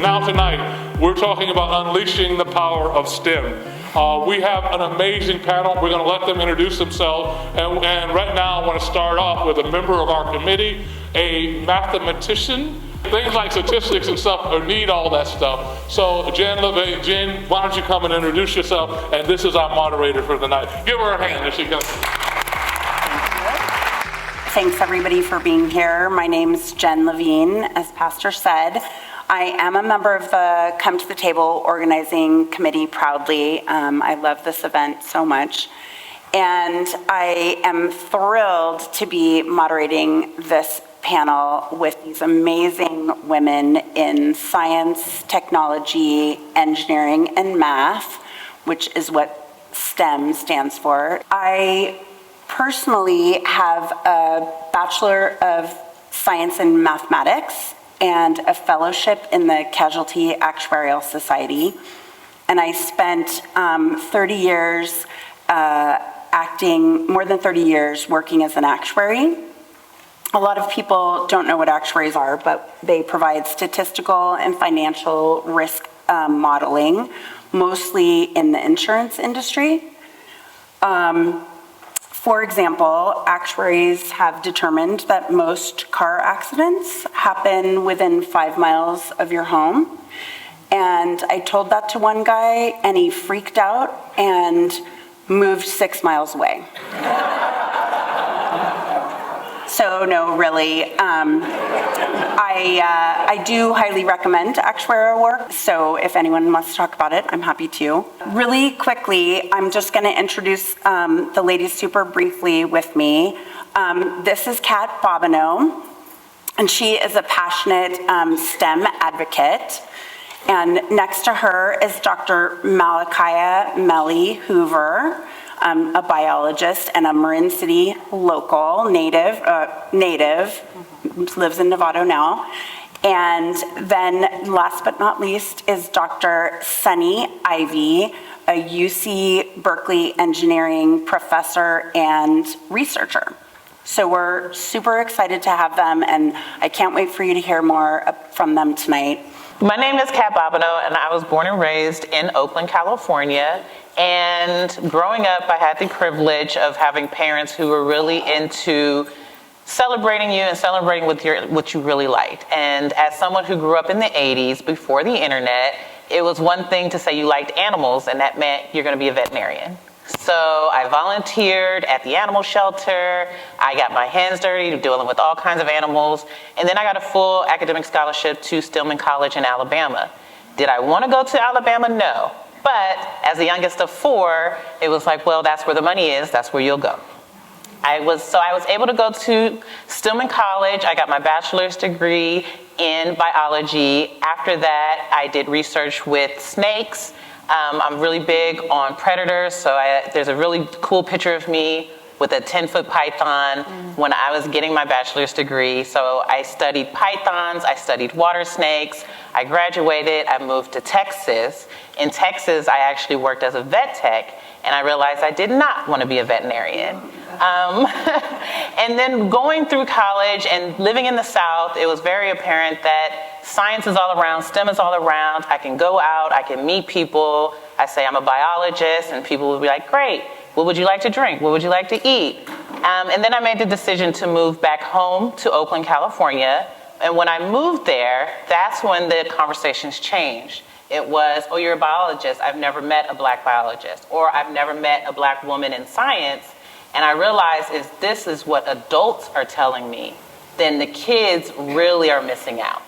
now tonight, we're talking about unleashing the power of STEM. We have an amazing panel. We're going to let them introduce themselves. And right now, I want to start off with a member of our committee, a mathematician. Things like statistics and stuff need all that stuff. So Jen Levine, Jen, why don't you come and introduce yourself? And this is our moderator for the night. Give her a hand as she comes. Thanks everybody for being here. My name's Jen Levine, as Pastor said. I am a member of the Come to the Table organizing committee proudly. I love this event so much. And I am thrilled to be moderating this panel with these amazing women in science, technology, engineering, and math, which is what STEM stands for. I personally have a Bachelor of Science in Mathematics and a fellowship in the Casualty Actuarial Society. And I spent 30 years more than 30 years working as an actuary. A lot of people don't know what actuaries are, but they provide statistical and financial risk modeling, mostly in the insurance industry. For example, actuaries have determined that most car accidents happen within 5 miles of your home. And I told that to one guy, and he freaked out and moved 6 miles away. So no, really, I do highly recommend actuarial work, so if anyone wants to talk about it, I'm happy to. Really quickly, I'm just going to introduce the ladies super briefly with me. This is Kat Bobino, and she is a passionate STEM advocate. And next to her is Dr. Malachia Melly Hoover, a biologist and a Marin City local, native, lives in Nevada now. And then last but not least is Dr. Sunny Ivey, a UC Berkeley engineering professor and researcher. So we're super excited to have them, and I can't wait for you to hear more from them tonight. My name is Kat Bobino, and I was born and raised in Oakland, California. And growing up, I had the privilege of having parents who were really into celebrating you and celebrating with what you really liked. And as someone who grew up in the 80s, before the internet, it was one thing to say you liked animals, and that meant you're going to be a veterinarian. So I volunteered at the animal shelter. I got my hands dirty dealing with all kinds of animals. And then I got a full academic scholarship to Stillman College in Alabama. Did I want to go to Alabama? No. But as the youngest of 4, it was like, well, that's where the money is. That's where you'll go. I was able to go to Stillman College. I got my bachelor's degree in biology. After that, I did research with snakes. I'm really big on predators, so there's a really cool picture of me with a 10-foot python when I was getting my bachelor's degree. So I studied pythons, I studied water snakes. I graduated, I moved to Texas. In Texas, I actually worked as a vet tech, and I realized I did not want to be a veterinarian. And then going through college and living in the South, it was very apparent that science is all around, STEM is all around. I can go out, I can meet people. I say I'm a biologist, and people will be like, great, what would you like to drink? What would you like to eat? And then I made the decision to move back home to Oakland, California. And when I moved there, that's when the conversations changed. It was, oh, you're a biologist. I've never met a black biologist. Or I've never met a black woman in science. And I realized this is what adults are telling me, then the kids really are missing out,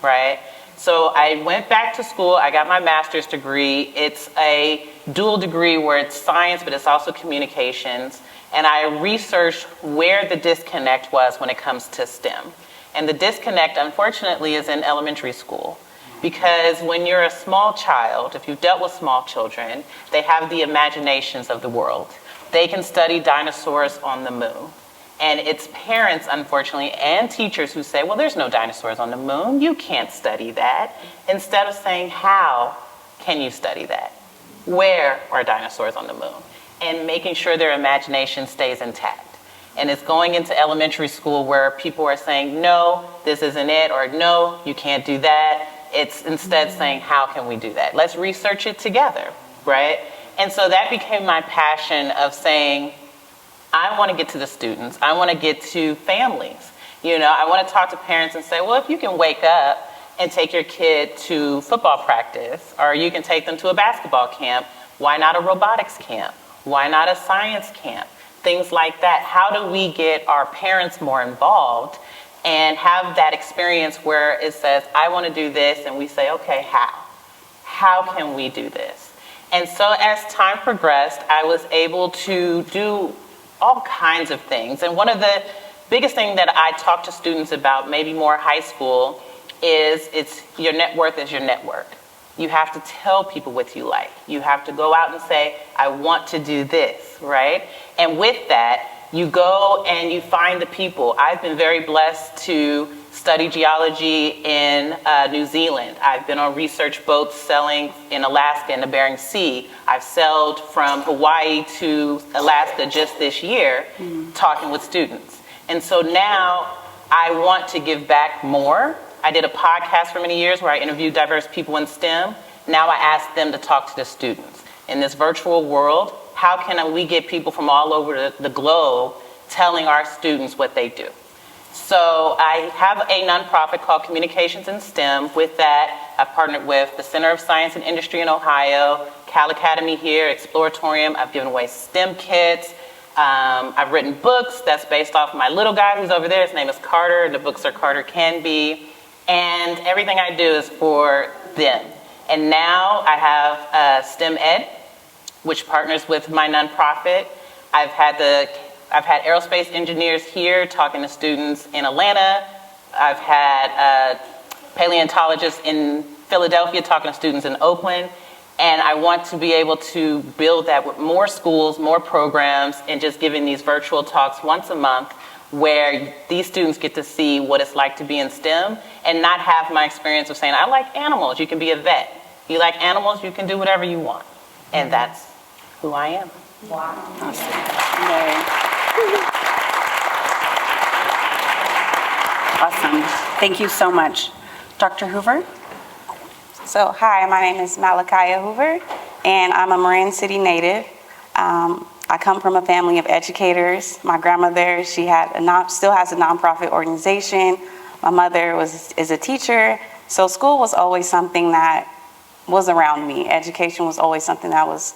right? So I went back to school. I got my master's degree. It's a dual degree where it's science, but it's also communications. And I researched where the disconnect was when it comes to STEM. And the disconnect, unfortunately, is in elementary school. Because when you're a small child, if you've dealt with small children, they have the imaginations of the world. They can study dinosaurs on the moon. And it's parents, unfortunately, and teachers who say, well, there's no dinosaurs on the moon. You can't study that. Instead of saying, how can you study that? Where are dinosaurs on the moon? And making sure their imagination stays intact. And it's going into elementary school where people are saying, no, this isn't it, or no, you can't do that. It's instead saying, how can we do that? Let's research it together, right? And so that became my passion of saying, I want to get to the students. I want to get to families. I want to talk to parents and say, well, if you can wake up and take your kid to football practice, or you can take them to a basketball camp, why not a robotics camp? Why not a science camp? Things like that. How do we get our parents more involved and have that experience where it says, I want to do this, and we say, okay, how? How can we do this? And so as time progressed, I was able to do all kinds of things. And one of the biggest things that I talk to students about, maybe more high school, is it's your net worth is your network. You have to tell people what you like. You have to go out and say, I want to do this, right? And with that, you go and you find the people. I've been very blessed to study geology in New Zealand. I've been on research boats sailing in Alaska and the Bering Sea. I've sailed from Hawaii to Alaska just this year, talking with students. And so now I want to give back more. I did a podcast for many years where I interviewed diverse people in STEM. Now I ask them to talk to the students. In this virtual world, how can we get people from all over the globe telling our students what they do? So I have a nonprofit called Communications in STEM. With that, I've partnered with the Center of Science and Industry in Ohio, Cal Academy here, Exploratorium. I've given away STEM kits. I've written books that's based off my little guy who's over there. His name is Carter. The books are Carter Can Be. And everything I do is for them. And now I have STEM Ed, which partners with my nonprofit. I've had aerospace engineers here talking to students in Atlanta. I've had paleontologists in Philadelphia talking to students in Oakland. And I want to be able to build that with more schools, more programs, and just giving these virtual talks once a month where these students get to see what it's like to be in STEM and not have my experience of saying, I like animals, you can be a vet. You like animals, you can do whatever you want. And that's who I am. Wow. Awesome. Awesome. Thank you so much. Dr. Hoover? So, hi, my name is Malachia Hoover, and I'm a Marin City native. I come from a family of educators. My grandmother, still has a nonprofit organization. My mother is a teacher. So school was always something that was around me. Education was always something that was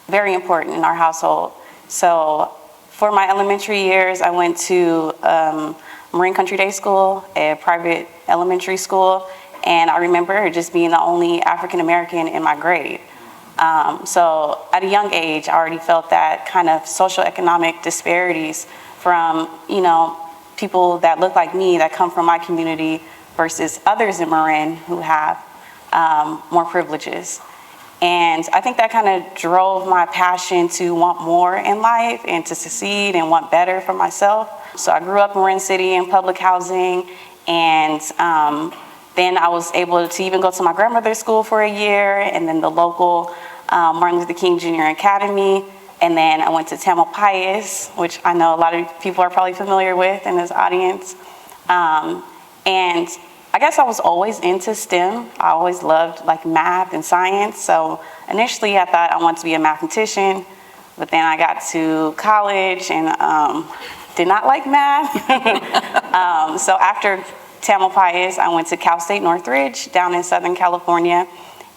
very important in our household. So for my elementary years, I went to Marin Country Day School, a private elementary school, and I remember just being the only African American in my grade. So at a young age, I already felt that kind of social economic disparities from, people that look like me, that come from my community versus others in Marin who have more privileges. And I think that kind of drove my passion to want more in life and to succeed and want better for myself. So I grew up in Marin City in public housing, and then I was able to even go to my grandmother's school for a year, and then the local Martin Luther King Jr. Academy. And then I went to Tamalpais, which I know a lot of people are probably familiar with in this audience. And I guess I was always into STEM. I always loved math and science. So initially I thought I wanted to be a mathematician, but then I got to college and did not like math. So after Tamalpais, I went to Cal State Northridge down in Southern California,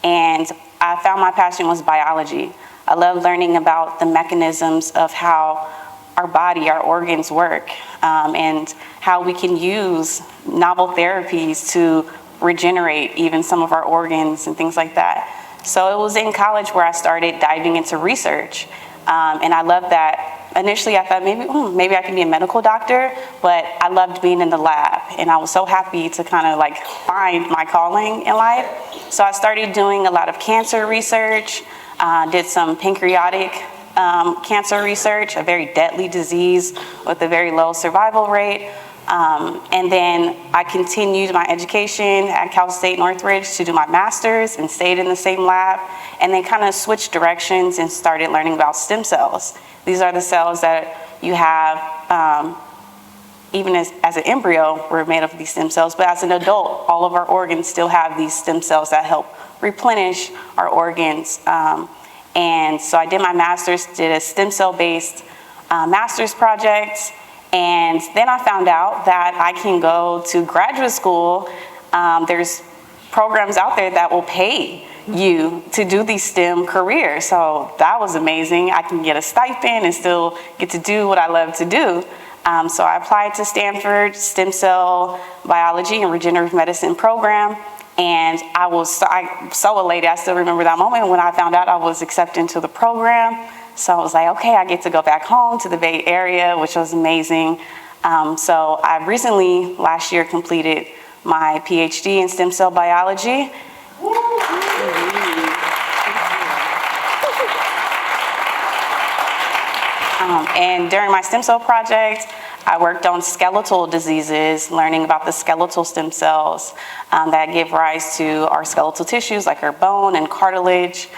and I found my passion was biology. I love learning about the mechanisms of how our body, our organs work, and how we can use novel therapies to regenerate even some of our organs and things like that. So it was in college where I started diving into research, and I loved that. Initially, I thought maybe I can be a medical doctor, but I loved being in the lab, and I was so happy to kind of find my calling in life. So I started doing a lot of cancer research, did some pancreatic cancer research, a very deadly disease with a very low survival rate. And then I continued my education at Cal State Northridge to do my master's and stayed in the same lab, and then kind of switched directions and started learning about stem cells. These are the cells that you have even as an embryo, we're made of these stem cells, but as an adult, all of our organs still have these stem cells that help replenish our organs. And so I did my master's, did a stem cell-based master's project, and then I found out that I can go to graduate school. There's programs out there that will pay you to do these STEM careers. So that was amazing. I can get a stipend and still get to do what I love to do. So I applied to Stanford Stem Cell Biology and Regenerative Medicine program, and I'm so elated. I still remember that moment when I found out I was accepted into the program. So I was like, okay, I get to go back home to the Bay Area, which was amazing. So I recently, last year, completed my PhD in stem cell biology. And during my stem cell project, I worked on skeletal diseases, learning about the skeletal stem cells that give rise to our skeletal tissues, like our bone and cartilage.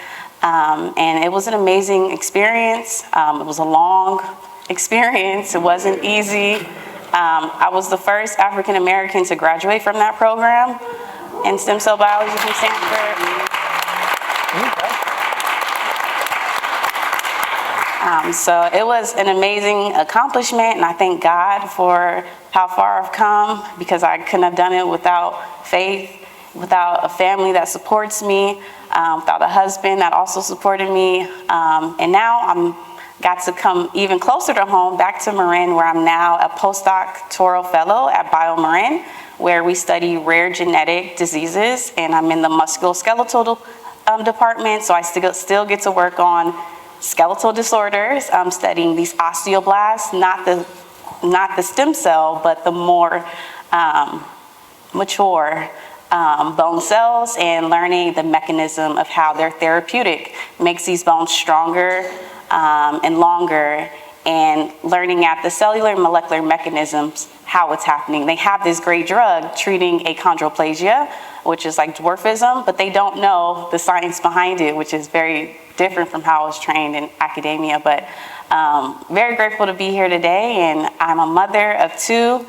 And it was an amazing experience. It was a long experience. It wasn't easy. I was the first African American to graduate from that program in stem cell biology from Stanford. So it was an amazing accomplishment, and I thank God for how far I've come, because I couldn't have done it without faith, without a family that supports me, without a husband that also supported me. And now I'm got to come even closer to home, back to Marin, where I'm now a postdoctoral fellow at Marin, where we study rare genetic diseases, and I'm in the musculoskeletal department, so I still get to work on skeletal disorders. I'm studying these osteoblasts, not the stem cell, but the more mature bone cells, and learning the mechanism of how they're therapeutic, makes these bones stronger and longer, and learning at the cellular and molecular mechanisms how it's happening. They have this great drug treating achondroplasia, which is like dwarfism, but they don't know the science behind it, which is very different from how I was trained in academia. But very grateful to be here today, and I'm a mother of 2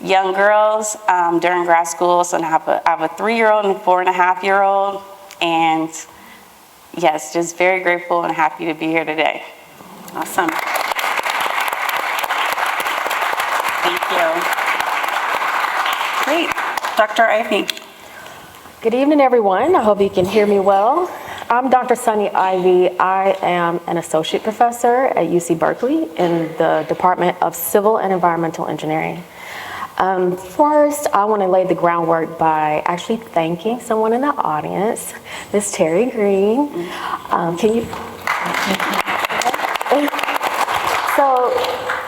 young girls during grad school. So now I have a 3-year-old and a 4.5-year-old, and yes, just very grateful and happy to be here today. Awesome. Thank you. Great. Dr. Ivey. Good evening, everyone. I hope you can hear me well. I'm Dr. Sunny Ivey. I am an associate professor at UC Berkeley in the Department of Civil and Environmental Engineering. First, I want to lay the groundwork by actually thanking someone in the audience, Miss Terry Green. Can you? So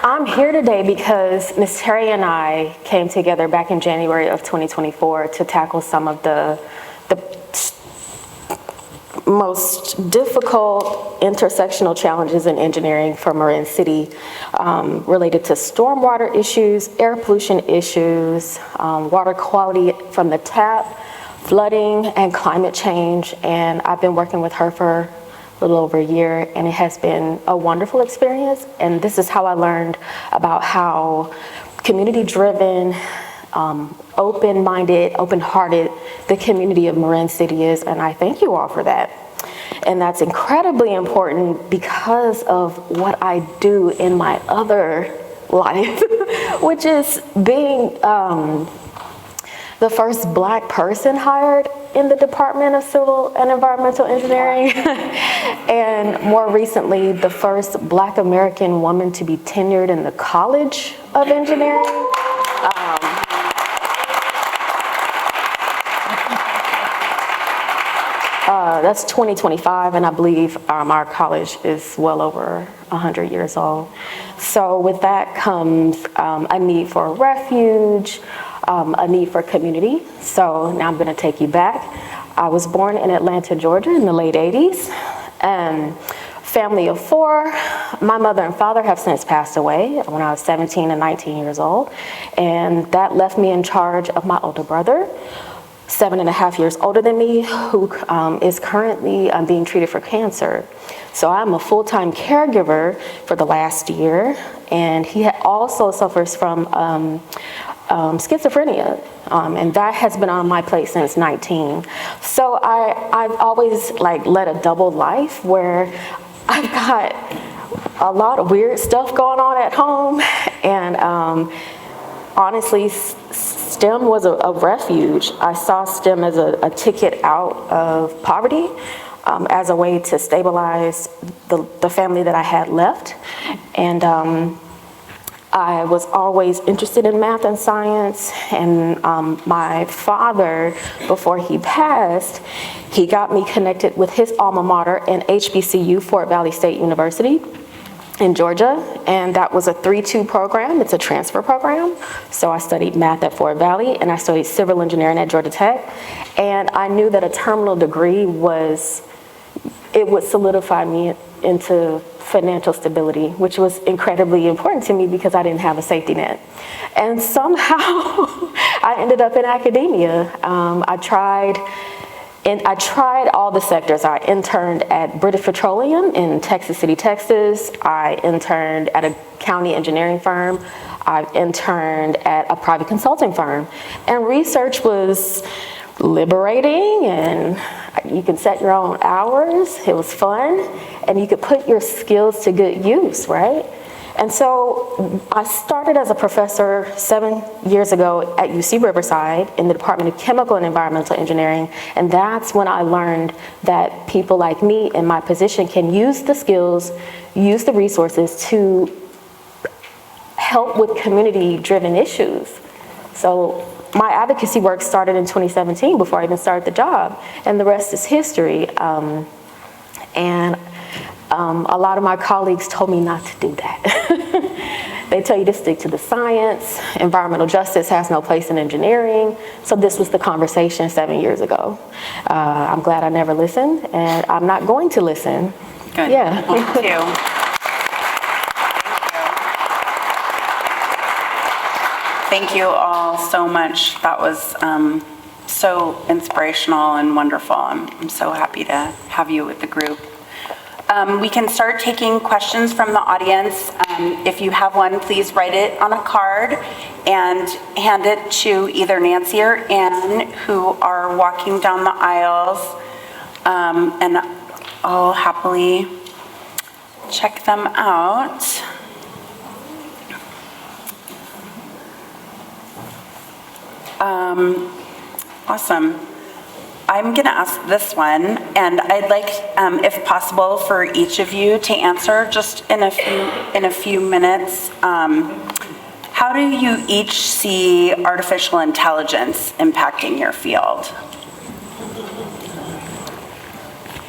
I'm here today because Miss Terry and I came together back in January of 2024 to tackle some of the most difficult intersectional challenges in engineering for Marin City, related to stormwater issues, air pollution issues, water quality from the tap, flooding, and climate change. And I've been working with her for a little over a year, and it has been a wonderful experience. And this is how I learned about how community-driven, open-minded, open-hearted the community of Marin City is, and I thank you all for that. And that's incredibly important because of what I do in my other life, which is being the first Black person hired in the Department of Civil and Environmental Engineering, and more recently, the first Black American woman to be tenured in the College of Engineering. That's 2025, and I believe our college is well over 100 years old. So with that comes a need for refuge, a need for community. So now I'm gonna take you back. I was born in Atlanta, Georgia in the late 80s. Family of 4. My mother and father have since passed away when I was 17 and 19 years old. And that left me in charge of my older brother. 7.5 years older than me, who is currently being treated for cancer. So I'm a full-time caregiver for the last year, and he also suffers from schizophrenia, and that has been on my plate since 19. So I've always led a double life where I've got a lot of weird stuff going on at home, and honestly, STEM was a refuge. I saw STEM as a ticket out of poverty, as a way to stabilize the family that I had left. And I was always interested in math and science, and my father, before he passed, he got me connected with his alma mater in HBCU, Fort Valley State University in Georgia, and that was a 3-2 program. It's a transfer program. So I studied math at Fort Valley, and I studied civil engineering at Georgia Tech, and I knew that a terminal degree would solidify me into financial stability, which was incredibly important to me because I didn't have a safety net. And somehow I ended up in academia. I tried all the sectors. I interned at British Petroleum in Texas City, Texas. I interned at a county engineering firm. I interned at a private consulting firm. And research was liberating, and you can set your own hours. It was fun, and you could put your skills to good use, right? And so I started as a professor 7 years ago at UC Riverside in the Department of Chemical and Environmental Engineering, and that's when I learned that people like me in my position can use the skills, use the resources to help with community-driven issues. So my advocacy work started in 2017 before I even started the job, and the rest is history. A lot of my colleagues told me not to do that. They tell you to stick to the science. Environmental justice has no place in engineering. So this was the conversation 7 years ago. I'm glad I never listened, and I'm not going to listen. Good. Yeah. Thank you. Thank you all so much. That was so inspirational and wonderful. I'm so happy to have you with the group. We can start taking questions from the audience. If you have one, please write it on a card and hand it to either Nancy or Ann, who are walking down the aisles, and I'll happily check them out. Awesome. I'm going to ask this one, and I'd like, if possible, for each of you to answer just in a few minutes. How do you each see artificial intelligence impacting your field?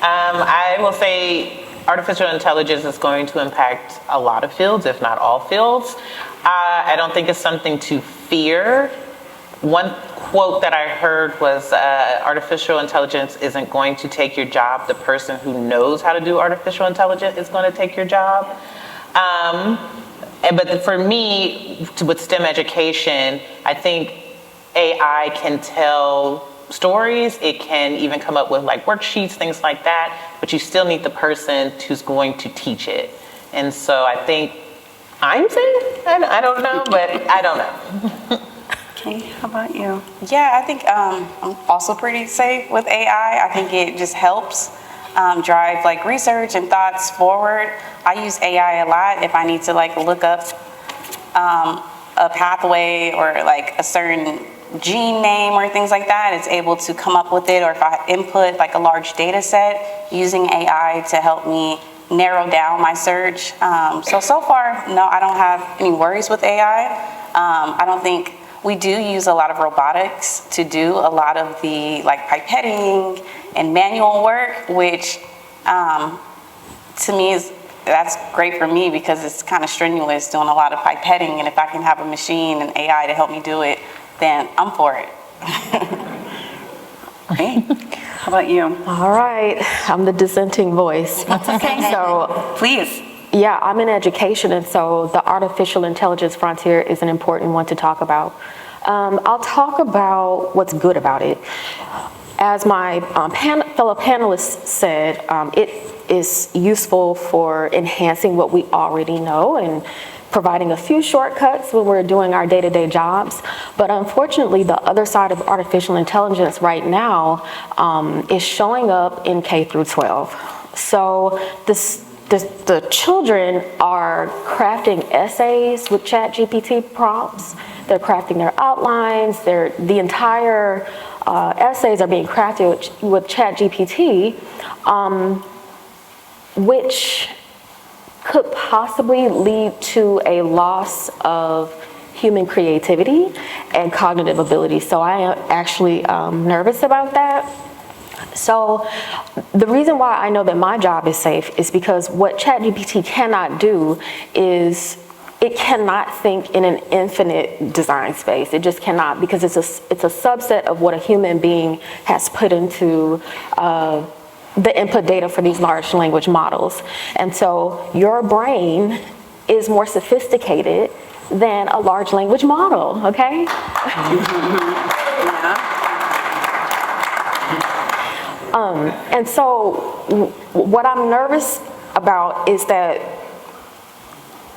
I will say artificial intelligence is going to impact a lot of fields, if not all fields. I don't think it's something to fear. One quote that I heard was, artificial intelligence isn't going to take your job. The person who knows how to do artificial intelligence is going to take your job. But for me, with STEM education, I think AI can tell stories. It can even come up with worksheets, things like that, but you still need the person who's going to teach it. And so I think I'm safe. I don't know, but I don't know. Okay, how about you? Yeah, I think I'm also pretty safe with AI. I think it just helps drive research and thoughts forward. I use AI a lot if I need to look up a pathway or a certain gene name or things like that. It's able to come up with it, or if I input a large data set, using AI to help me narrow down my search. So far, no, I don't have any worries with AI. I don't think. We do use a lot of robotics to do a lot of the pipetting and manual work, which to me that's great for me because it's kind of strenuous doing a lot of pipetting, and if I can have a machine and AI to help me do it, then I'm for it. Great. How about you? All right, I'm the dissenting voice. Okay. So please. Yeah, I'm in education, and so the artificial intelligence frontier is an important one to talk about. I'll talk about what's good about it. as my fellow panelists said, it is useful for enhancing what we already know and providing a few shortcuts when we're doing our day-to-day jobs. But unfortunately, the other side of artificial intelligence right now is showing up in K through 12. So the children are crafting essays with ChatGPT prompts. They're crafting their outlines. The entire essays are being crafted with ChatGPT, which could possibly lead to a loss of human creativity and cognitive ability. So I am actually nervous about that. So the reason why I know that my job is safe is because what ChatGPT cannot do is it cannot think in an infinite design space. It just cannot, because it's a subset of what a human being has put into the input data for these large language models. And so your brain is more sophisticated than a large language model, okay? Yeah. And so what I'm nervous about is that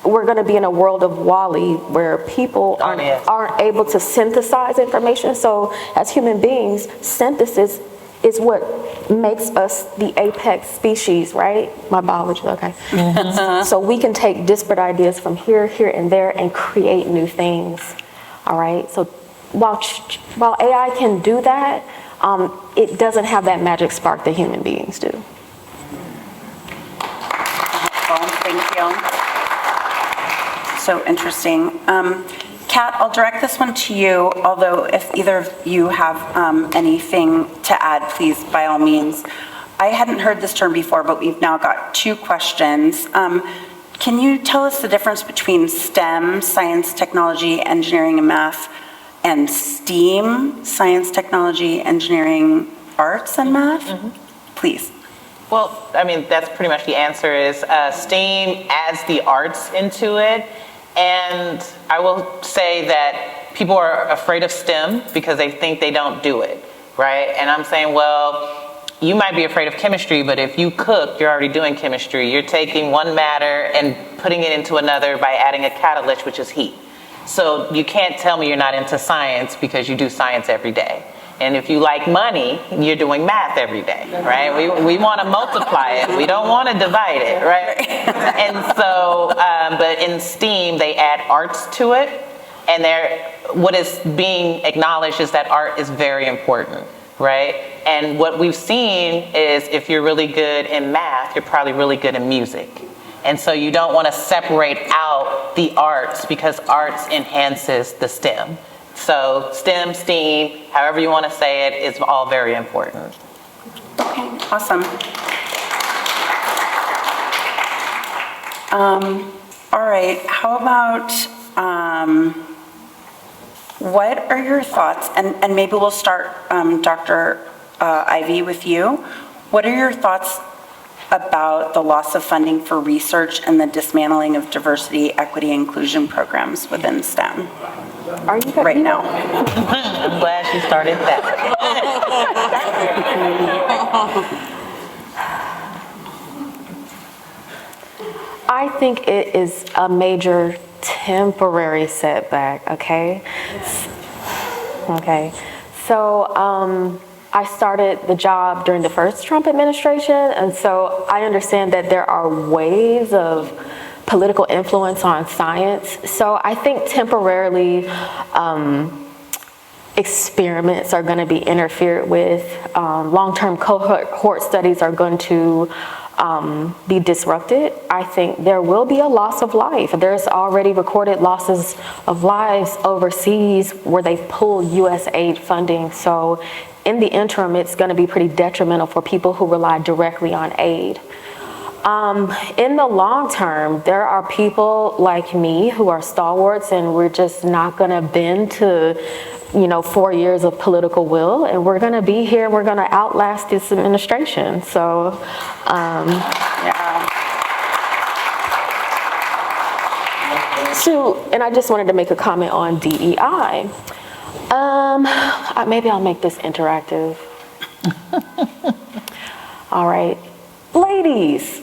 we're going to be in a world of WALL-E where people aren't able to synthesize information. So as human beings, synthesis is what makes us the apex species, right? My biology, okay. So we can take disparate ideas from here, here, and there and create new things, all right? So while AI can do that, it doesn't have that magic spark that human beings do. Thank you. So interesting. Kat, I'll direct this one to you, although if either of you have anything to add, please, by all means. I hadn't heard this term before, but we've now got 2 questions. Can you tell us the difference between STEM, science, technology, engineering, and math, and STEAM, science, technology, engineering, arts, and math? Please. Well, I mean, that's pretty much the answer is STEAM adds the arts into it. And I will say that people are afraid of STEM because they think they don't do it, right? And I'm saying, well, you might be afraid of chemistry, but if you cook, you're already doing chemistry. You're taking one matter and putting it into another by adding a catalyst, which is heat. So you can't tell me you're not into science because you do science every day. And if you like money, you're doing math every day, right? We want to multiply it. We don't want to divide it, right? And so, but in STEAM, they add arts to it. And what is being acknowledged is that art is very important, right? And what we've seen is if you're really good in math, you're probably really good in music. And so you don't want to separate out the arts because arts enhances the STEM. So STEM, STEAM, however you want to say it, is all very important. Okay, awesome. All right, how about, what are your thoughts, and maybe we'll start, Dr. Ivey, with you. What are your thoughts about the loss of funding for research and the dismantling of diversity, equity, inclusion programs within STEM? Are you right now? I'm glad she started that. I think it is a major temporary setback, okay? Okay, so I started the job during the first Trump administration, and so I understand that there are waves of political influence on science. So I think temporarily experiments are going to be interfered with. Long-term cohort studies are going to be disrupted. I think there will be a loss of life. There's already recorded losses of lives overseas where they've pulled U.S. aid funding. So in the interim, it's going to be pretty detrimental for people who rely directly on aid. In the long term, there are people like me who are stalwarts, and we're just not going to bend to, 4 years of political will, and we're going to be here and we're going to outlast this administration. So, Yeah. So, and I just wanted to make a comment on DEI. Maybe I'll make this interactive. All right, ladies,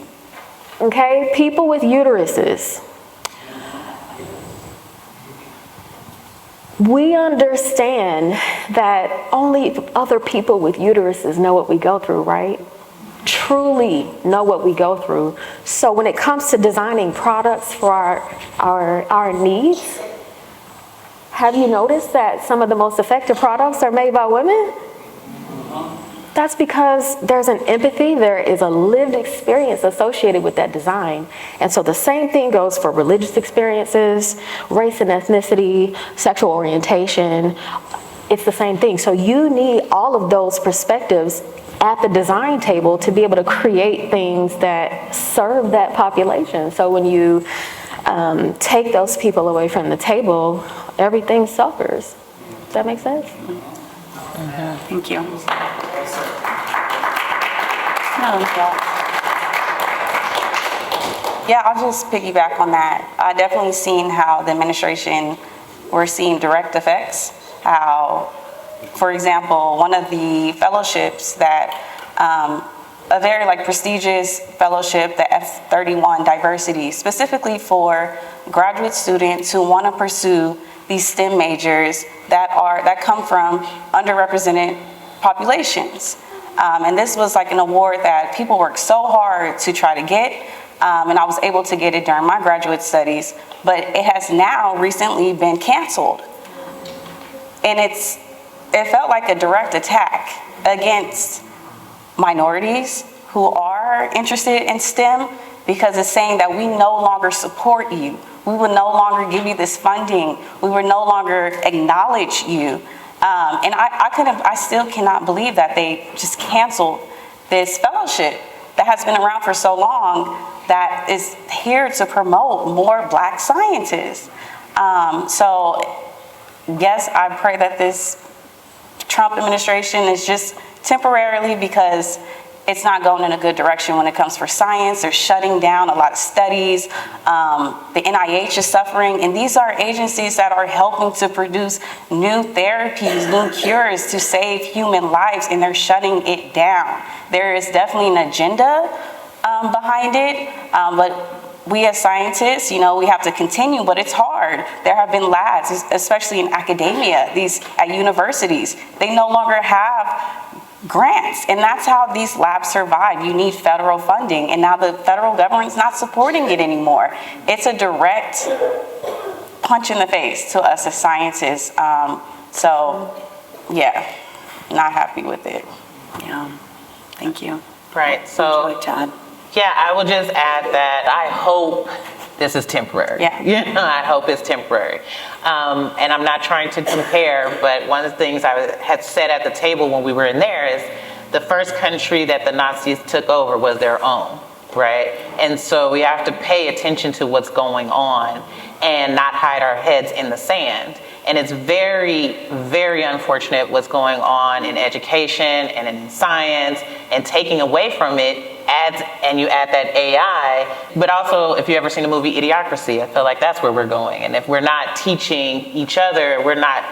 okay, people with uteruses. We understand that only other people with uteruses know what we go through, right? Truly know what we go through. So when it comes to designing products for our needs, have you noticed that some of the most effective products are made by women? That's because there's an empathy, there is a lived experience associated with that design. And so the same thing goes for religious experiences, race and ethnicity, sexual orientation. It's the same thing. So you need all of those perspectives at the design table to be able to create things that serve that population. So when you take those people away from the table, everything suffers. Does that make sense? Thank you. Yeah, I'll just piggyback on that. I definitely seen how the administration, we're seeing direct effects. How, for example, one of the fellowships that, a very prestigious fellowship, the F31 diversity, specifically for graduate students who want to pursue these STEM majors that come from underrepresented populations. And this was an award that people worked so hard to try to get, and I was able to get it during my graduate studies, but it has now recently been canceled. And it felt like a direct attack against minorities who are interested in STEM, because it's saying that we no longer support you. We will no longer give you this funding. We will no longer acknowledge you. And I still cannot believe that they just canceled this fellowship that has been around for so long, that is here to promote more Black scientists. So yes, I pray that this Trump administration is just temporarily, because it's not going in a good direction when it comes for science. They're shutting down a lot of studies. The NIH is suffering, and these are agencies that are helping to produce new therapies, new cures to save human lives, and they're shutting it down. There is definitely an agenda behind it, but we as scientists, we have to continue, but it's hard. There have been labs, especially in academia, at universities. They no longer have grants, and that's how these labs survive. You need federal funding, and now the federal government's not supporting it anymore. It's a direct punch in the face to us as scientists. So yeah, not happy with it. Yeah, thank you. Right, so, Would you like to add? yeah, I will just add that I hope this is temporary. Yeah. I hope it's temporary. And I'm not trying to compare, but one of the things I had said at the table when we were in there is the first country that the Nazis took over was their own, right? And so we have to pay attention to what's going on and not hide our heads in the sand. And it's very, very unfortunate what's going on in education and in science, and taking away from it and you add that AI, but also if you ever seen the movie Idiocracy, I feel like that's where we're going. And if we're not teaching each other, we're not,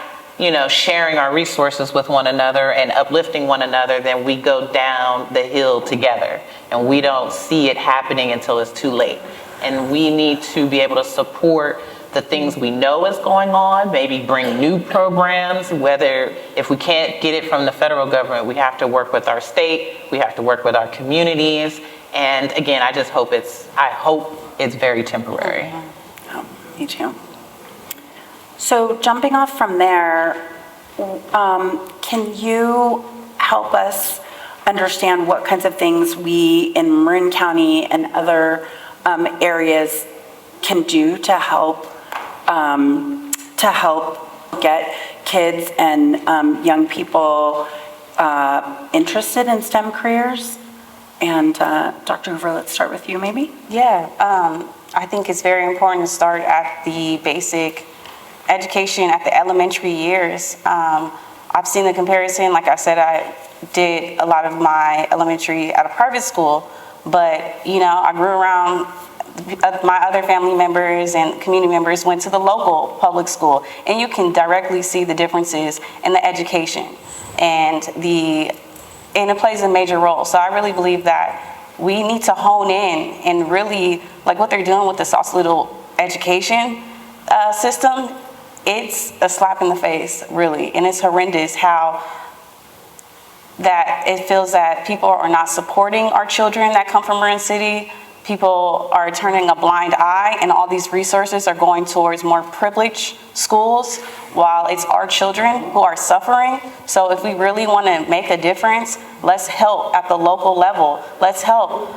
sharing our resources with one another and uplifting one another, then we go down the hill together, and we don't see it happening until it's too late. And we need to be able to support the things we know is going on, maybe bring new programs, whether if we can't get it from the federal government, we have to work with our state, we have to work with our communities. And again, I hope it's very temporary. Oh, me too. So jumping off from there, can you help us understand what kinds of things we in Marin County and other areas can do to help get kids and young people interested in STEM careers? And Dr. Hoover, let's start with you maybe. Yeah, I think it's very important to start at the basic education at the elementary years. I've seen the comparison. Like I said, I did a lot of my elementary at a private school, but I grew around my other family members and community members went to the local public school, and you can directly see the differences in the education and the and it plays a major role. So I really believe that we need to hone in and really, like what they're doing with the Sausalito education system, it's a slap in the face, really. And it's horrendous how that it feels that people are not supporting our children that come from Marin City. People are turning a blind eye, and all these resources are going towards more privileged schools while it's our children who are suffering. So if we really want to make a difference, let's help at the local level. Let's help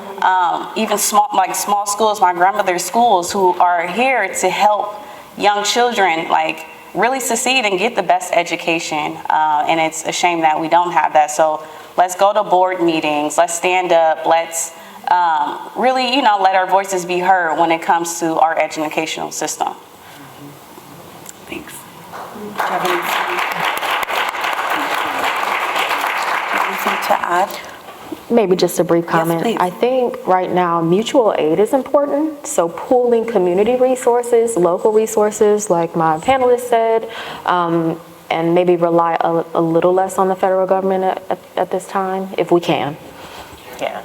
even small schools, my grandmother's schools, who are here to help young children like really succeed and get the best education. And it's a shame that we don't have that. So let's go to board meetings. Let's stand up. Let's really, let our voices be heard when it comes to our educational system. Thanks. Do you have anything to add? Maybe just a brief comment. Yes, please. I think right now mutual aid is important. So pooling community resources, local resources, like my panelist said, and maybe rely a little less on the federal government at this time, if we can. Yeah.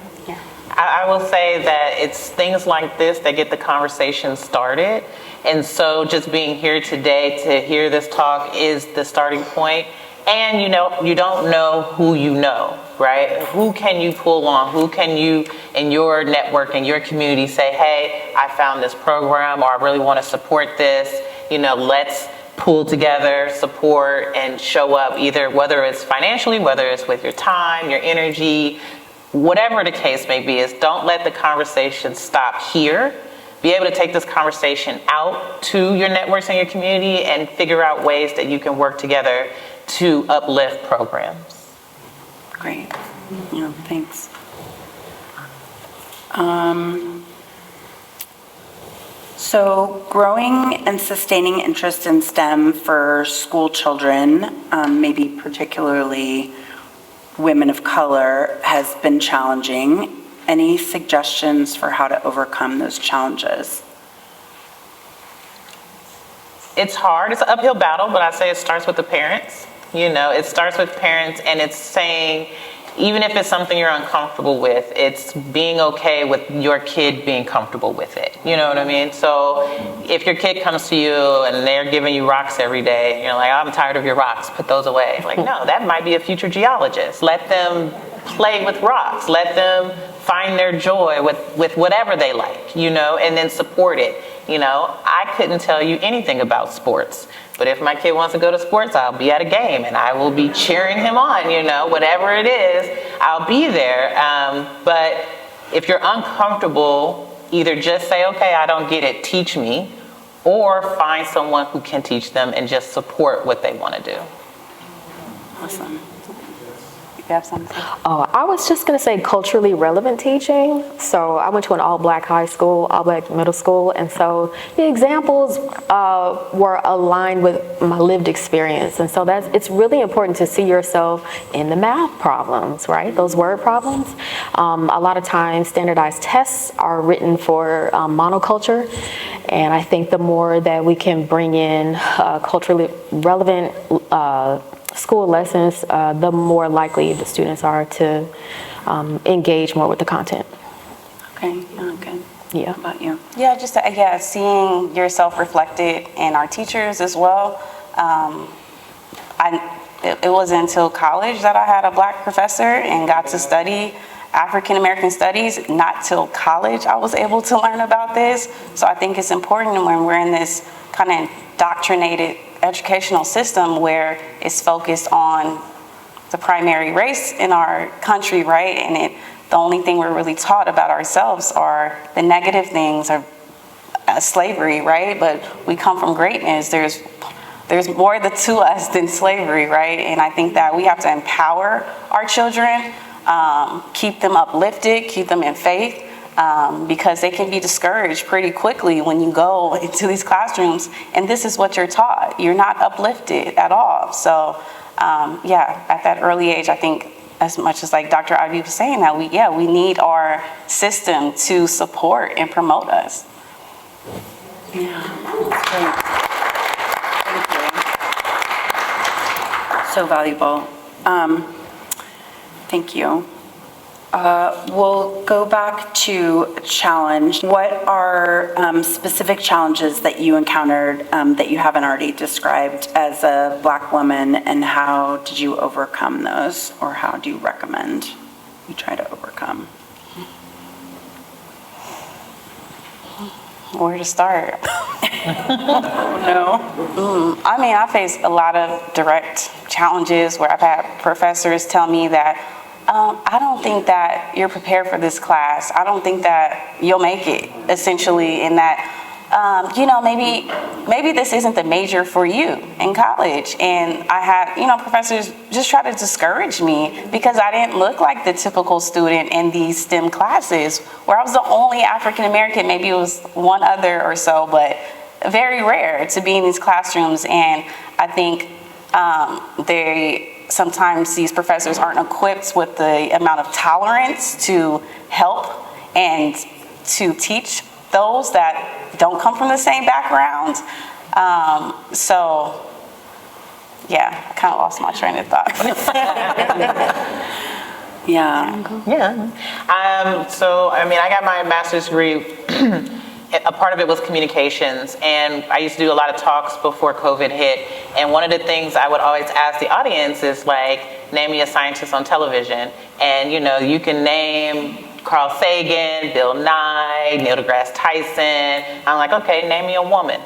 I will say that it's things like this that get the conversation started. And so just being here today to hear this talk is the starting point. And you don't know who you know, right? Who can you pull on? Who can you, in your network, in your community, say, hey, I found this program, or I really want to support this. Let's pull together, support, and show up, either whether it's financially, whether it's with your time, your energy, whatever the case may be. Is don't let the conversation stop here. Be able to take this conversation out to your networks and your community and figure out ways that you can work together to uplift programs. Great. Yeah, thanks. So growing and sustaining interest in STEM for school children, maybe particularly women of color, has been challenging. Any suggestions for how to overcome those challenges? It's hard. It's an uphill battle, but I say it starts with the parents. It starts with parents, and it's saying, even if it's something you're uncomfortable with, it's being okay with your kid being comfortable with it. You know what I mean? So if your kid comes to you and they're giving you rocks every day, and you're like, I'm tired of your rocks, put those away. Like, no, that might be a future geologist. Let them play with rocks. Let them find their joy with whatever they like, and then support it. I couldn't tell you anything about sports. But if my kid wants to go to sports, I'll be at a game and I will be cheering him on, whatever it is, I'll be there. But if you're uncomfortable, either just say, okay, I don't get it, teach me, or find someone who can teach them and just support what they want to do. Awesome. You have something? Oh, I was just going to say culturally relevant teaching. So I went to an all-black high school, all-black middle school, and so the examples were aligned with my lived experience. And so it's really important to see yourself in the math problems, right? Those word problems. A lot of times standardized tests are written for monoculture, and I think the more that we can bring in culturally relevant school lessons, the more likely the students are to engage more with the content. Okay, good. Yeah. How about you? Yeah, just seeing yourself reflected in our teachers as well. It wasn't until college that I had a black professor and got to study African American studies. Not till college I was able to learn about this. So I think it's important when we're in this kind of indoctrinated educational system where it's focused on the primary race in our country, right? And the only thing we're really taught about ourselves are the negative things, or slavery, right? But we come from greatness. There's more to us than slavery, right? And I think that we have to empower our children, keep them uplifted, keep them in faith, because they can be discouraged pretty quickly when you go into these classrooms and this is what you're taught. You're not uplifted at all. So, at that early age, I think, as much as like Dr. Ivey was saying, that we need our system to support and promote us. Yeah, that's great. Thank you. So valuable. Thank you. We'll go back to challenge. What are specific challenges that you encountered that you haven't already described as a Black woman, and how did you overcome those, or how do you recommend you try to overcome? Where to start? No. I mean, I faced a lot of direct challenges where I've had professors tell me that, I don't think that you're prepared for this class. I don't think that you'll make it, essentially, in that, maybe this isn't the major for you in college. And I had, professors just try to discourage me because I didn't look like the typical student in these STEM classes, where I was the only African American. Maybe it was one other or so, but very rare to be in these classrooms. And I think sometimes these professors aren't equipped with the amount of tolerance to help and to teach those that don't come from the same background. So, yeah, I kind of lost my train of thought. Yeah. So, I mean, I got my master's degree. A part of it was communications, and I used to do a lot of talks before COVID hit, and one of the things I would always ask the audience is, like, name me a scientist on television, and you can name Carl Sagan, Bill Nye, Neil deGrasse Tyson. I'm like, okay, name me a woman,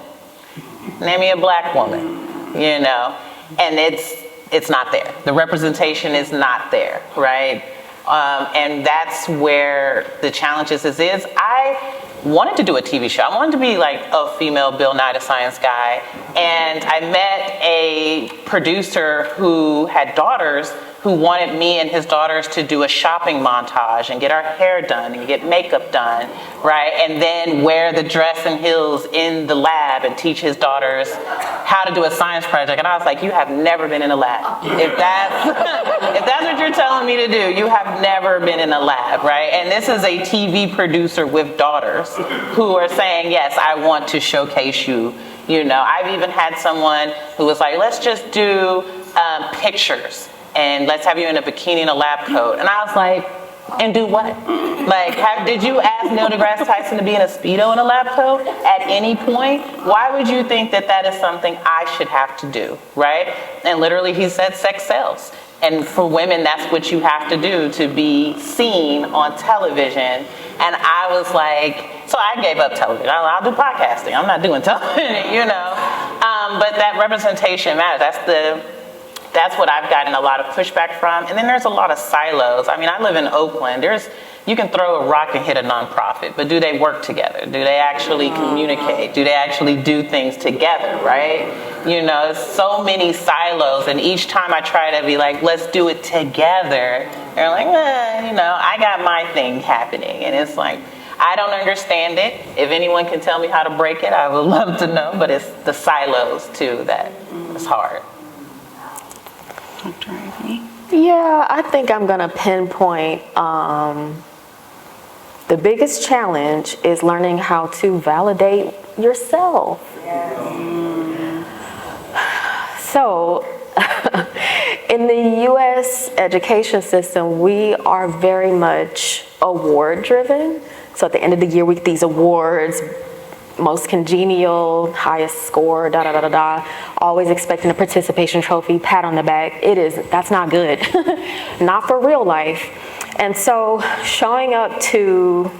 name me a Black woman, and it's not there. The representation is not there, right? And that's where the challenges is. I wanted to do a TV show. I wanted to be like a female Bill Nye the Science Guy. And I met a producer who had daughters who wanted me and his daughters to do a shopping montage and get our hair done and get makeup done, right? And then wear the dress and heels in the lab and teach his daughters how to do a science project. And I was like, you have never been in a lab. If that's what you're telling me to do, you have never been in a lab, right? And this is a TV producer with daughters who are saying, yes, I want to showcase you. I've even had someone who was like, let's just do pictures. And let's have you in a bikini and a lab coat. And I was like, and do what? Like, did you ask Neil deGrasse Tyson to be in a Speedo and a lab coat at any point? Why would you think that that is something I should have to do, right? And literally he said sex sells. And for women, that's what you have to do to be seen on television. And I was like, so I gave up television. I'll do podcasting. I'm not doing television, But that representation matters. That's what I've gotten a lot of pushback from. And then there's a lot of silos. I mean, I live in Oakland. You can throw a rock and hit a nonprofit, but do they work together? Do they actually communicate? Do they actually do things together, right? So many silos, and each time I try to be like, let's do it together, they're like, I got my thing happening. And it's like, I don't understand it. If anyone can tell me how to break it, I would love to know, but it's the silos too that is hard. Dr. Ivey? Yeah, I think I'm going to pinpoint the biggest challenge is learning how to validate yourself. So, in the U.S. education system, we are very much award-driven. So at the end of the year, we get these awards, most congenial, highest score, always expecting a participation trophy, pat on the back. That's not good. Not for real life. And so showing up to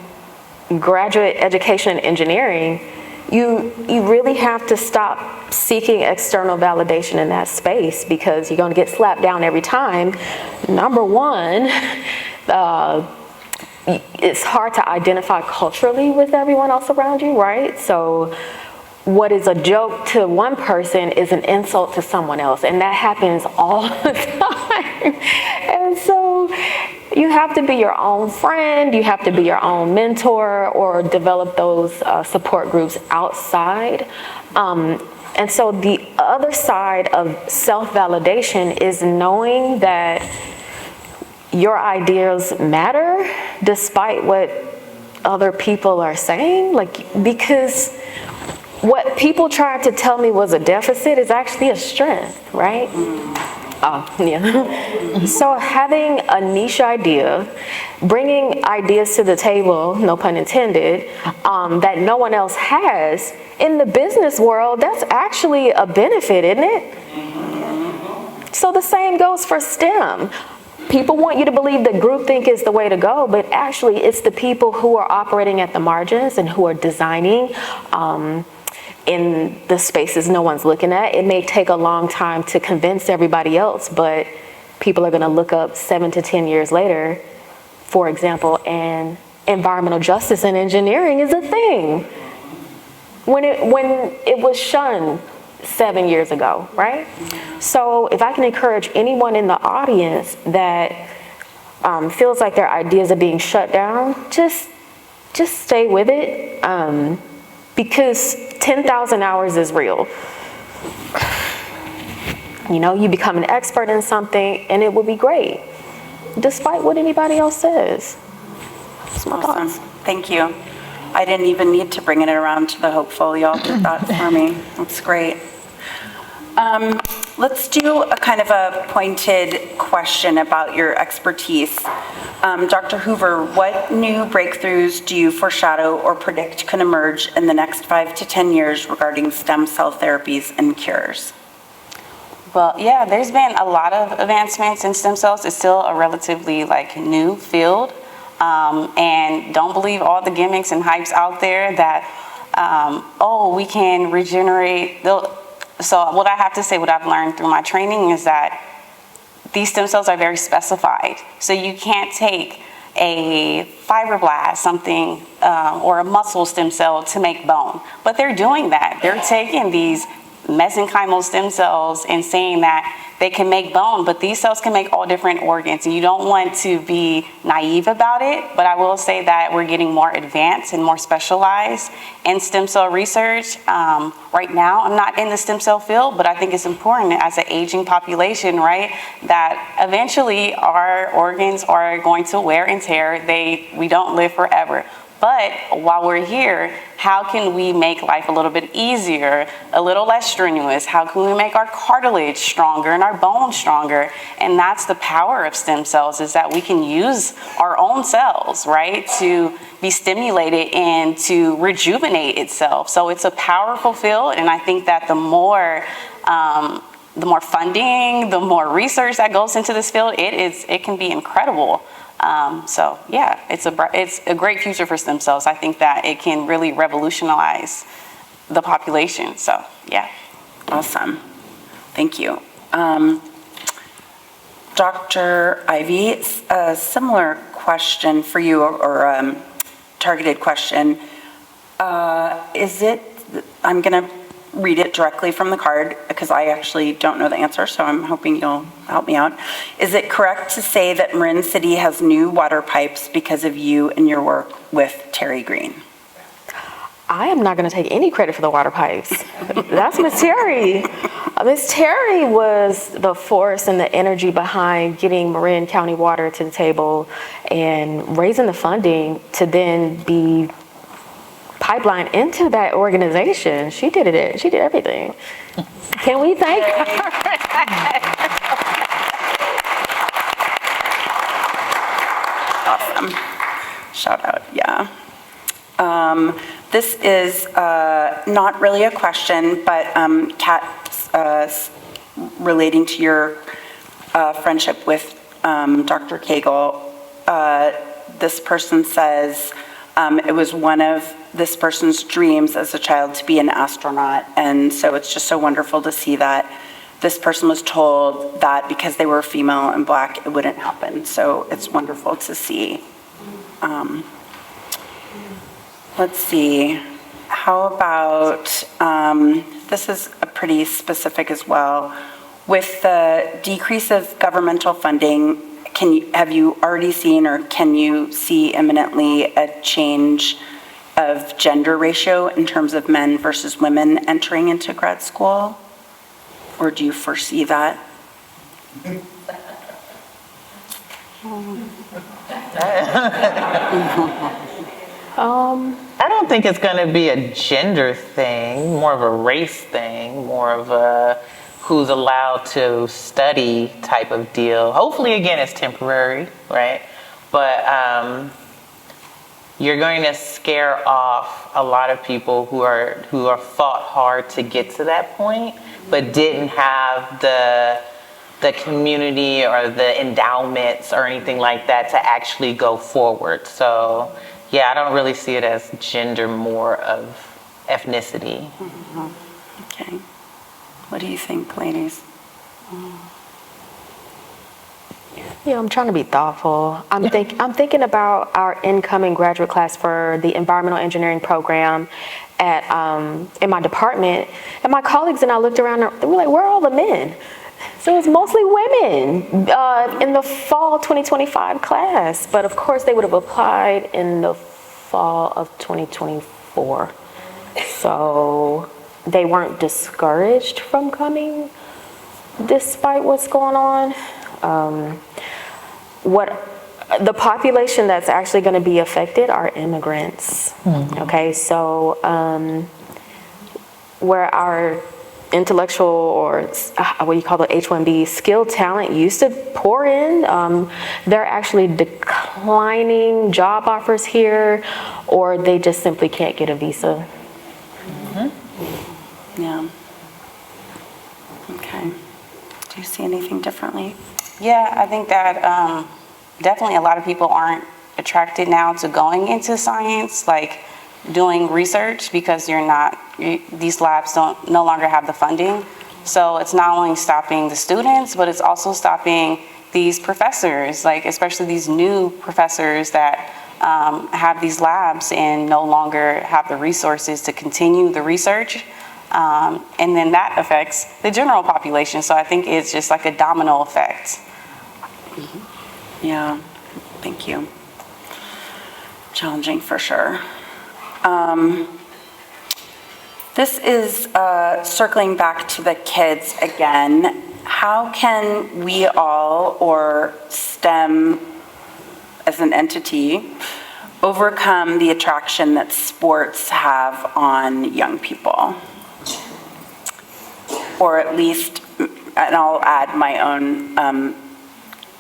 graduate education and engineering, you really have to stop seeking external validation in that space, because you're going to get slapped down every time. Number one, it's hard to identify culturally with everyone else around you, right? So what is a joke to one person is an insult to someone else, and that happens all the time. And so you have to be your own friend, you have to be your own mentor, or develop those support groups outside. And so the other side of self-validation is knowing that your ideas matter despite what other people are saying, because what people tried to tell me was a deficit is actually a strength, right? Oh, yeah. So having a niche idea, bringing ideas to the table, no pun intended, that no one else has, in the business world, that's actually a benefit, isn't it? So the same goes for STEM. People want you to believe that groupthink is the way to go, but actually it's the people who are operating at the margins and who are designing in the spaces no one's looking at. It may take a long time to convince everybody else, but people are going to look up 7 to 10 years later, for example, and environmental justice and engineering is a thing. When it was shunned 7 years ago, right? So if I can encourage anyone in the audience that feels like their ideas are being shut down, just stay with it, because 10,000 hours is real. You know, you become an expert in something and it will be great, despite what anybody else says. That's my Awesome. thoughts. Thank you. I didn't even need to bring it around to the hopeful. Y'all did that for me. That's great. Let's do a kind of a pointed question about your expertise. Dr. Hoover, what new breakthroughs do you foreshadow or predict can emerge in the next 5 to 10 years regarding stem cell therapies and cures? Well, yeah, there's been a lot of advancements in stem cells. It's still a relatively new field. And don't believe all the gimmicks and hypes out there that, we can regenerate. So what I have to say, what I've learned through my training is that these stem cells are very specified. So you can't take a fibroblast, something, or a muscle stem cell to make bone. But they're doing that. They're taking these mesenchymal stem cells and saying that they can make bone, but these cells can make all different organs. And you don't want to be naive about it, but I will say that we're getting more advanced and more specialized in stem cell research. Right now, I'm not in the stem cell field, but I think it's important as an aging population, right, that eventually our organs are going to wear and tear. We don't live forever. But while we're here, how can we make life a little bit easier, a little less strenuous? How can we make our cartilage stronger and our bones stronger? And that's the power of stem cells, is that we can use our own cells, right, to be stimulated and to rejuvenate itself. So it's a powerful field, and I think that the more funding, the more research that goes into this field, it can be incredible. So yeah, it's a great future for stem cells. I think that it can really revolutionize the population. So yeah. Awesome. Thank you. Dr. Ivey, a similar question for you, or targeted question. I'm going to read it directly from the card because I actually don't know the answer, so I'm hoping you'll help me out. Is it correct to say that Marin City has new water pipes because of you and your work with Terry Green? I am not going to take any credit for the water pipes. That's Miss Terry. Miss Terry was the force and the energy behind getting Marin County Water to the table and raising the funding to then be pipeline into that organization. She did it. She did everything. Can we thank her? Awesome. Shout out, yeah. This is not really a question, but Kat, relating to your friendship with Dr. Cagle, this person says it was one of this person's dreams as a child to be an astronaut, and so it's just so wonderful to see that this person was told that because they were female and Black, it wouldn't happen. So it's wonderful to see. Let's see. How about, this is a pretty specific as well. With the decrease of governmental funding, have you already seen, or can you see imminently a change of gender ratio in terms of men versus women entering into grad school? Or do you foresee that? I don't think it's going to be a gender thing, more of a race thing, more of a who's allowed to study type of deal. Hopefully, again, it's temporary, right? But you're going to scare off a lot of people who are fought hard to get to that point, but didn't have the community or the endowments or anything like that to actually go forward. So, yeah, I don't really see it as gender, more of ethnicity. Okay. What do you think, ladies? Yeah, I'm trying to be thoughtful. I'm thinking about our incoming graduate class for the environmental engineering program at in my department, and my colleagues and I looked around and we were like, where are all the men? So it's mostly women in the fall 2025 class, but of course they would have applied in the fall of 2024. So they weren't discouraged from coming despite what's going on. The population that's actually going to be affected are immigrants. Okay, so where our intellectual, or what you call the H-1B skilled talent used to pour in, they're actually declining job offers here, or they just simply can't get a visa. Yeah. Okay. Do you see anything differently? Yeah, I think that definitely a lot of people aren't attracted now to going into science, like doing research, because these labs no longer have the funding. So it's not only stopping the students, but it's also stopping these professors, like especially these new professors that have these labs and no longer have the resources to continue the research. And then that affects the general population. So I think it's just like a domino effect. Yeah, thank you. Challenging for sure. This is circling back to the kids again. How can we all, or STEM as an entity, overcome the attraction that sports have on young people? Or at least, and I'll add my own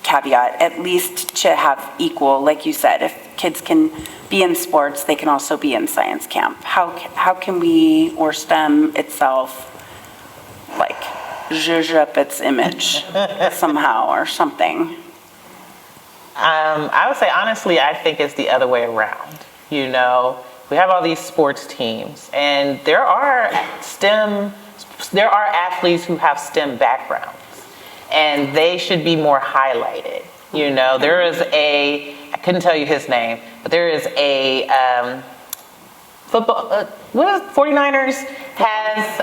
caveat, at least to have equal, like you said, if kids can be in sports, they can also be in science camp. How can we, or STEM itself, like, zhuzh up its image somehow or something? I would say, honestly, I think it's the other way around. You know, we have all these sports teams, and there are athletes who have STEM backgrounds, and they should be more highlighted. You know, there is I couldn't tell you his name, but there is a football, 49ers has,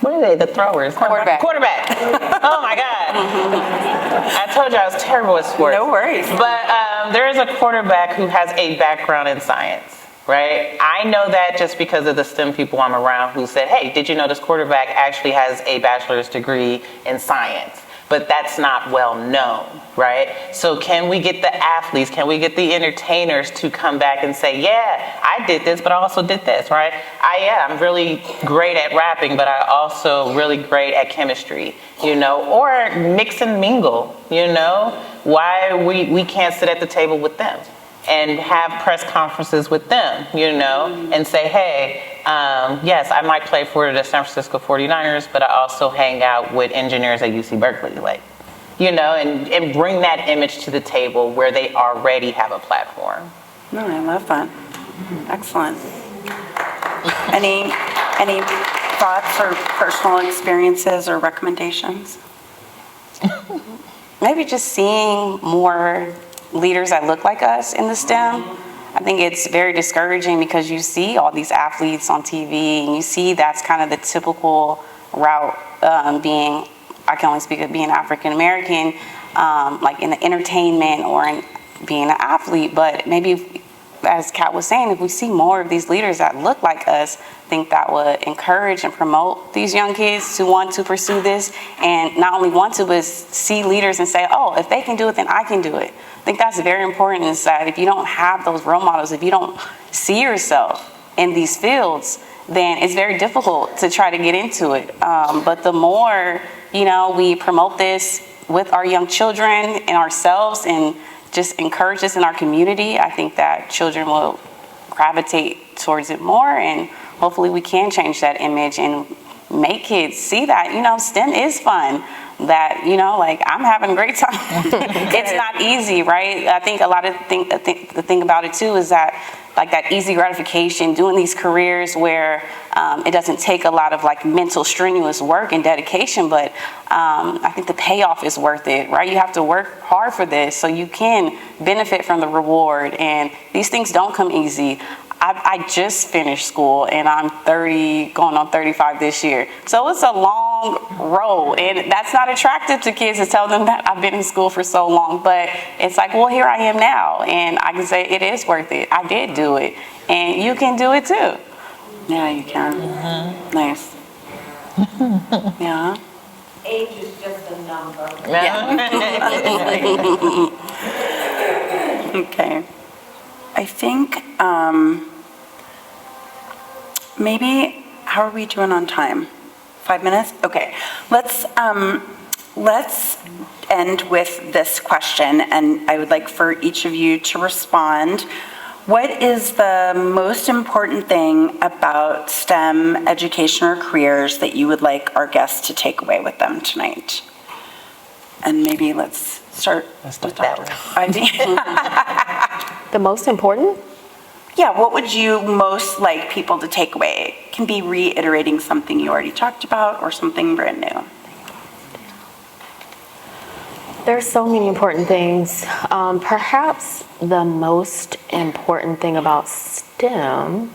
what are they, the throwers? Quarterback. Oh my God. I told you I was terrible at sports. No worries. But there is a quarterback who has a background in science, right? I know that just because of the STEM people I'm around who said, hey, did you know this quarterback actually has a bachelor's degree in science? But that's not well known, right? So can we get the athletes, can we get the entertainers to come back and say, yeah, I did this, but I also did this, right? I'm really great at rapping, but I also really great at chemistry, you know, or mix and mingle, you know? Why we can't sit at the table with them and have press conferences with them, you know, and say, hey, yes, I might play for the San Francisco 49ers, but I also hang out with engineers at UC Berkeley, like, you know, and bring that image to the table where they already have a platform. No, I love that. Excellent. Any thoughts or personal experiences or recommendations? Maybe just seeing more leaders that look like us in the STEM. I think it's very discouraging because you see all these athletes on TV and you see that's kind of the typical route, being, I can only speak of being African American, like in the entertainment or in being an athlete. But maybe, as Kat was saying, if we see more of these leaders that look like us, I think that would encourage and promote these young kids to want to pursue this, and not only want to, but see leaders and say, oh, if they can do it, then I can do it. I think that's very important, is that if you don't have those role models, if you don't see yourself in these fields, then it's very difficult to try to get into it. But the more, we promote this with our young children and ourselves and just encourage this in our community, I think that children will gravitate towards it more, and hopefully we can change that image and make kids see that, STEM is fun, that, I'm having a great time. It's not easy, right? I think a lot of the thing about it too is that like that easy gratification, doing these careers where it doesn't take a lot of like mental strenuous work and dedication, but I think the payoff is worth it, right? You have to work hard for this so you can benefit from the reward, and these things don't come easy. I just finished school and I'm 30, going on 35 this year. So it's a long road, and that's not attractive to kids to tell them that I've been in school for so long, but it's like, well, here I am now, and I can say it is worth it. I did do it, and you can do it too. Yeah, you can. Mm-hmm. Nice. Yeah. Age is just a number. Okay. I think maybe, how are we doing on time? 5 minutes? Okay. Let's end with this question, and I would like for each of you to respond. What is the most important thing about STEM education or careers that you would like our guests to take away with them tonight? And maybe let's start with Dr. Ivey. The most important? Yeah, what would you most like people to take away? It can be reiterating something you already talked about or something brand new. There's so many important things. Perhaps the most important thing about STEM,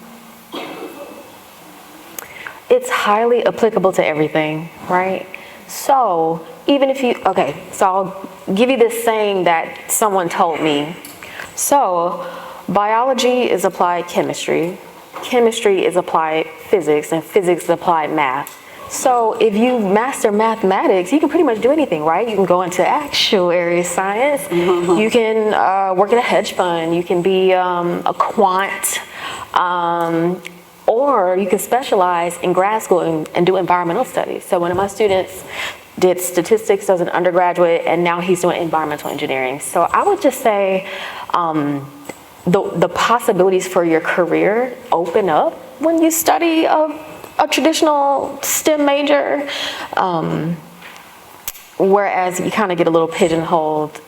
it's highly applicable to everything, right? So even if so I'll give you this saying that someone told me. So biology is applied chemistry, chemistry is applied physics, and physics is applied math. So if you master mathematics, you can pretty much do anything, right? You can go into actuarial science, you can work in a hedge fund, you can be a quant, or you can specialize in grad school and do environmental studies. So one of my students did statistics as an undergraduate, and now he's doing environmental engineering. So I would just say the possibilities for your career open up when you study a traditional STEM major, whereas you kind of get a little pigeonholed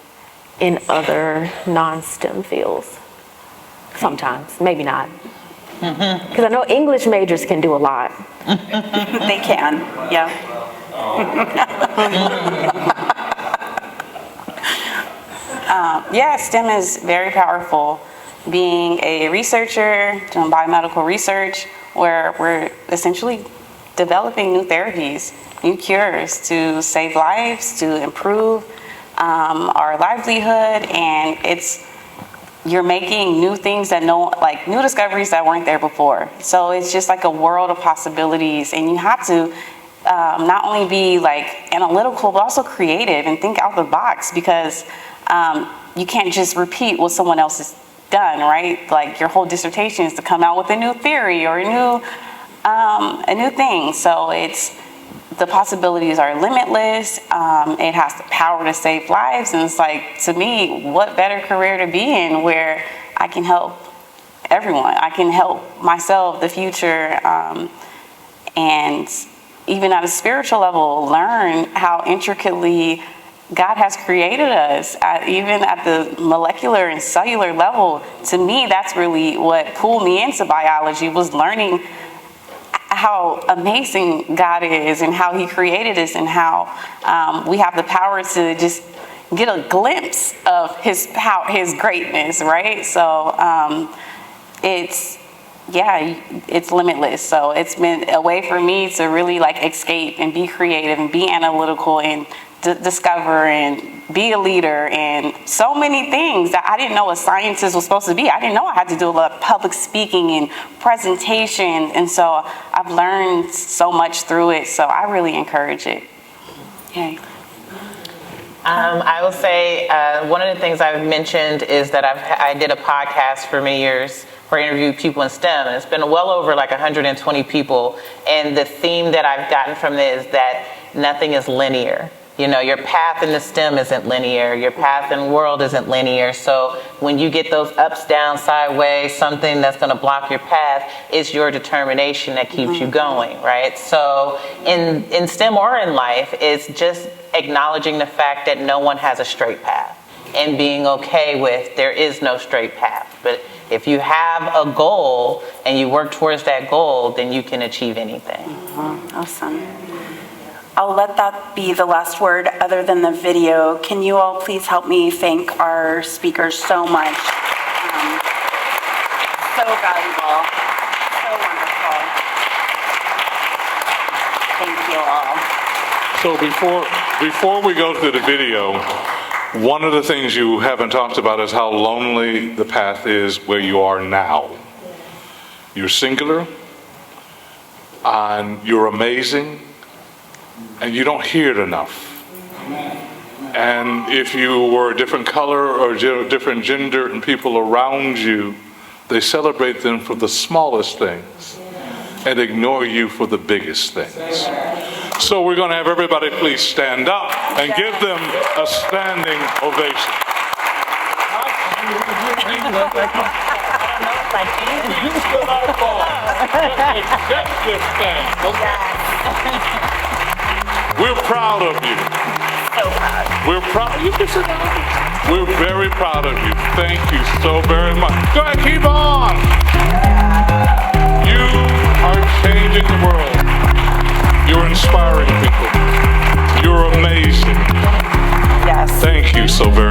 in other non-STEM fields. Sometimes, maybe not. Because I know English majors can do a lot. They can, yeah. Yeah, STEM is very powerful. Being a researcher, doing biomedical research, where we're essentially developing new therapies, new cures to save lives, to improve our livelihood, and you're making new things new discoveries that weren't there before. So it's just like a world of possibilities, and you have to not only be like analytical, but also creative and think out the box, because you can't just repeat what someone else has done, right? Like your whole dissertation is to come out with a new theory or a new thing. So the possibilities are limitless. It has the power to save lives, and it's like, to me, what better career to be in where I can help everyone. I can help myself, the future, and even at a spiritual level, learn how intricately God has created us, even at the molecular and cellular level. To me, that's really what pulled me into biology, was learning how amazing God is and how he created us, and how we have the power to just get a glimpse of his greatness, right? So it's limitless. So it's been a way for me to really escape and be creative and be analytical and discover and be a leader, and so many things that I didn't know a scientist was supposed to be. I didn't know I had to do a lot of public speaking and presentation, and so I've learned so much through it. So I really encourage it. Yay. I will say one of the things I've mentioned is that I did a podcast for many years or interview people in STEM, and it's been well over like 120 people, and the theme that I've gotten from it is that nothing is linear. You know, your path in the STEM isn't linear, your path in the world isn't linear, so when you get those ups, downs, sideways, something that's going to block your path, it's your determination that keeps you going, right? So in STEM or in life, it's just acknowledging the fact that no one has a straight path, and being okay with there is no straight path. But if you have a goal and you work towards that goal, then you can achieve anything. Awesome. I'll let that be the last word other than the video. Can you all please help me thank our speakers so much? So valuable, so wonderful. Thank you all. So before we go to the video, one of the things you haven't talked about is how lonely the path is where you are now. You're singular, and you're amazing, and you don't hear it enough. And if you were a different color or different gender and people around you, they celebrate them for the smallest things and ignore you for the biggest things. So we're going to have everybody please stand up and give them a standing ovation. We're proud of you. So proud. We're proud. You can sit down. We're very proud of you. Thank you so very much. Go ahead, keep on. You are changing the world. You're inspiring people. You're amazing. Yes. Thank you so very much.